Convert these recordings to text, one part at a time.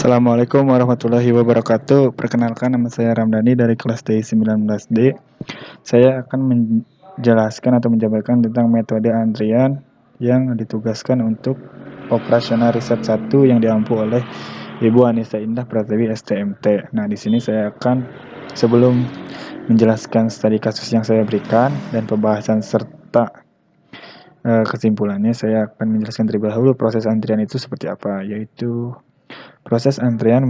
Assalamualaikum warahmatullahi wabarakatuh. Perkenalkan, nama saya Ramdhani dari kelas D19D. Saya akan menjelaskan atau menjabarkan tentang metode antrian yang ditugaskan untuk operasional riset 1 yang diampu oleh Ibu Anissa Indah Pratiwi STMT. Nah, di sini saya akan, sebelum menjelaskan studi kasus yang saya berikan dan pembahasan serta kesimpulannya, saya akan menjelaskan terlebih dahulu proses antrian itu seperti apa, yaitu proses antrian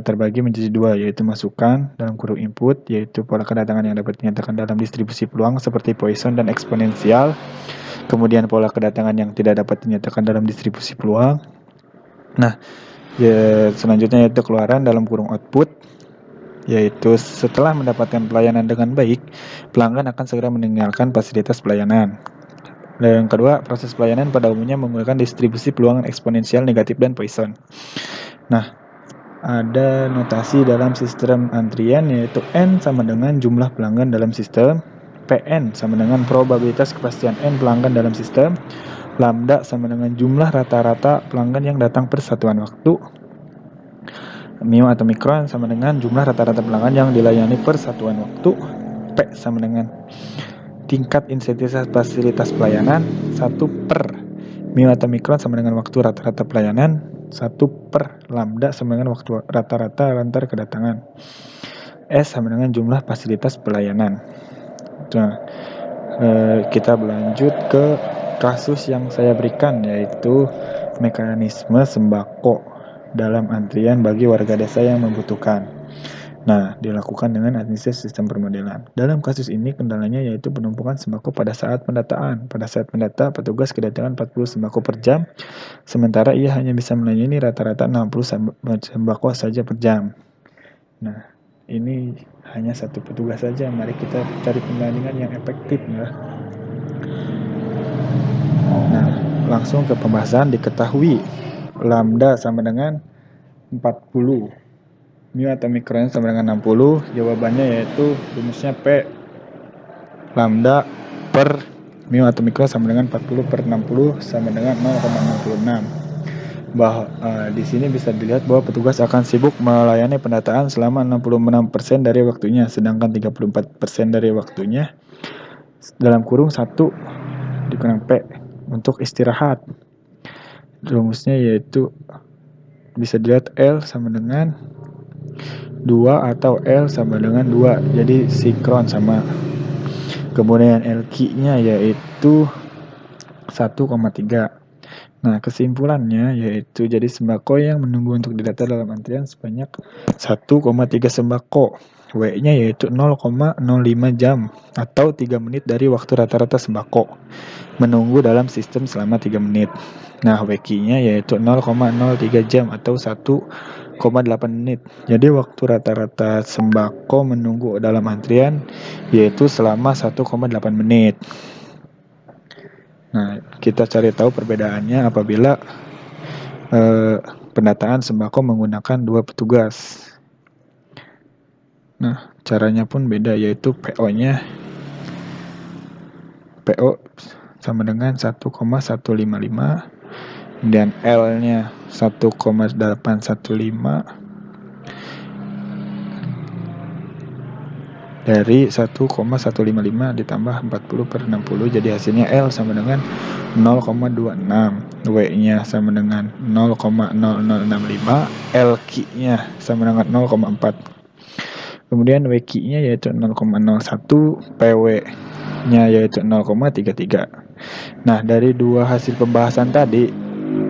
terbagi menjadi dua, yaitu masukan dalam kurung input, yaitu pola kedatangan yang dapat dinyatakan dalam distribusi peluang seperti Poisson dan eksponensial. Kemudian pola kedatangan yang tidak dapat dinyatakan dalam distribusi peluang. Nah, selanjutnya yaitu keluaran dalam kurung output, yaitu setelah mendapatkan pelayanan dengan baik, pelanggan akan segera meninggalkan fasilitas pelayanan. Dan yang kedua, proses pelayanan pada umumnya menggunakan distribusi peluang eksponensial, negatif, dan Poisson. Nah, ada notasi dalam sistem antrian, yaitu N sama dengan jumlah pelanggan dalam sistem, PN sama dengan probabilitas kepastian N pelanggan dalam sistem, lambda sama dengan jumlah rata-rata pelanggan yang datang per satuan waktu, mu atau mikron sama dengan jumlah rata-rata pelanggan yang dilayani per satuan waktu, P sama dengan tingkat intensitas fasilitas pelayanan, 1 per mu atau mikron sama dengan waktu rata-rata pelayanan, 1 per lambda sama dengan waktu rata-rata antar kedatangan, S sama dengan jumlah fasilitas pelayanan. Nah, kita berlanjut ke kasus yang saya berikan, yaitu mekanisme sembako dalam antrian bagi warga desa yang membutuhkan. Nah, dilakukan dengan analisis sistem permodelan. Dalam kasus ini kendalanya yaitu penumpukan sembako pada saat pendataan. Pada saat mendata, petugas kedatangan 40 sembako per jam, sementara ia hanya bisa melayani rata-rata 60 sembako saja per jam. Nah, ini hanya satu petugas saja. Mari kita cari perbandingan yang efektif ya. Nah, langsung ke pembahasan. Diketahui lambda sama dengan 40, mu atau mikron sama dengan 60. Jawabannya yaitu rumusnya P lambda per mu atau mikron sama dengan 40 per 60 sama dengan 0,66. Di sini bisa dilihat bahwa petugas akan sibuk melayani pendataan selama 66% dari waktunya, sedangkan 34% dari waktunya dalam kurung 1 dikurang P untuk istirahat. Rumusnya yaitu bisa dilihat L sama dengan 2 atau L sama dengan 2, jadi sinkron sama. Kemudian LQ-nya yaitu 1,3. Nah, kesimpulannya yaitu jadi sembako yang menunggu untuk didata dalam antrian sebanyak 1,3 sembako. W-nya yaitu 0,05 jam atau 3 menit dari waktu rata-rata sembako menunggu dalam sistem selama 3 menit. Nah, WQ-nya yaitu 0,03 jam atau 1,8 menit. Jadi waktu rata-rata sembako menunggu dalam antrian yaitu selama 1,8 menit. Nah, kita cari tahu perbedaannya apabila pendataan sembako menggunakan 2 petugas. Nah, caranya pun beda, yaitu PO sama dengan 1,155 dan L-nya 1,815 dari 1,155 ditambah 40 per 60, jadi hasilnya L sama dengan 0,26, W-nya sama dengan 0,0065, LQ-nya sama dengan 0,4. Kemudian WQ-nya yaitu 0,01, PW-nya yaitu 0,33. Nah, dari dua hasil pembahasan tadi,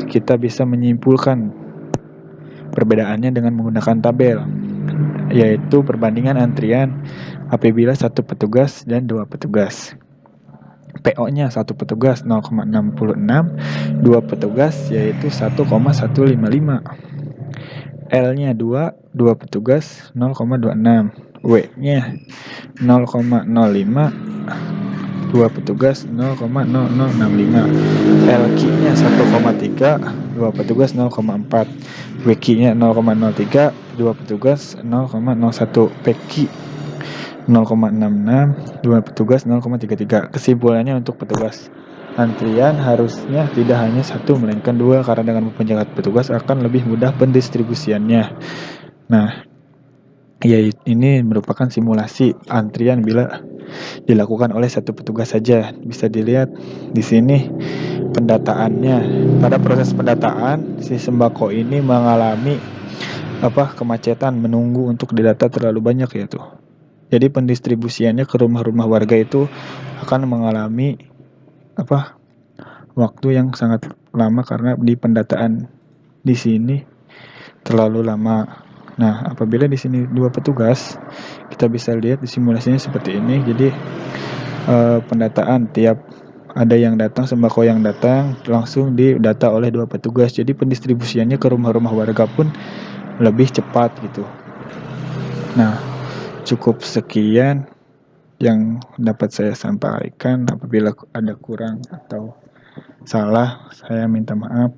kita bisa menyimpulkan perbedaannya dengan menggunakan tabel, yaitu perbandingan antrian apabila 1 petugas dan 2 petugas. PO-nya 1 petugas 0,66, 2 petugas yaitu 1,155. L-nya 2 petugas 0,26, W-nya 0,05, 2 petugas 0,0065, LQ-nya 1,3, 2 petugas 0,4, WQ-nya 0,03, 2 petugas 0,01, PQ 0,66, 2 petugas 0,33. Kesimpulannya untuk petugas antrian harusnya tidak hanya satu melainkan dua, karena dengan mempercepat petugas akan lebih mudah pendistribusiannya. Nah, ya ini merupakan simulasi antrian bila dilakukan oleh satu petugas saja. Bisa dilihat di sini pendataannya. Pada proses pendataan, si sembako ini mengalami kemacetan menunggu untuk didata terlalu banyak ya tuh. Jadi pendistribusiannya ke rumah-rumah warga itu akan mengalami waktu yang sangat lama karena di pendataan di sini terlalu lama. Nah, apabila di sini dua petugas, kita bisa lihat di simulasinya seperti ini. Jadi pendataan tiap ada yang datang, sembako yang datang langsung didata oleh dua petugas. Jadi pendistribusiannya ke rumah-rumah warga pun lebih cepat gitu. Nah, cukup sekian yang dapat saya sampaikan. Apabila ada kurang atau salah, saya minta maaf.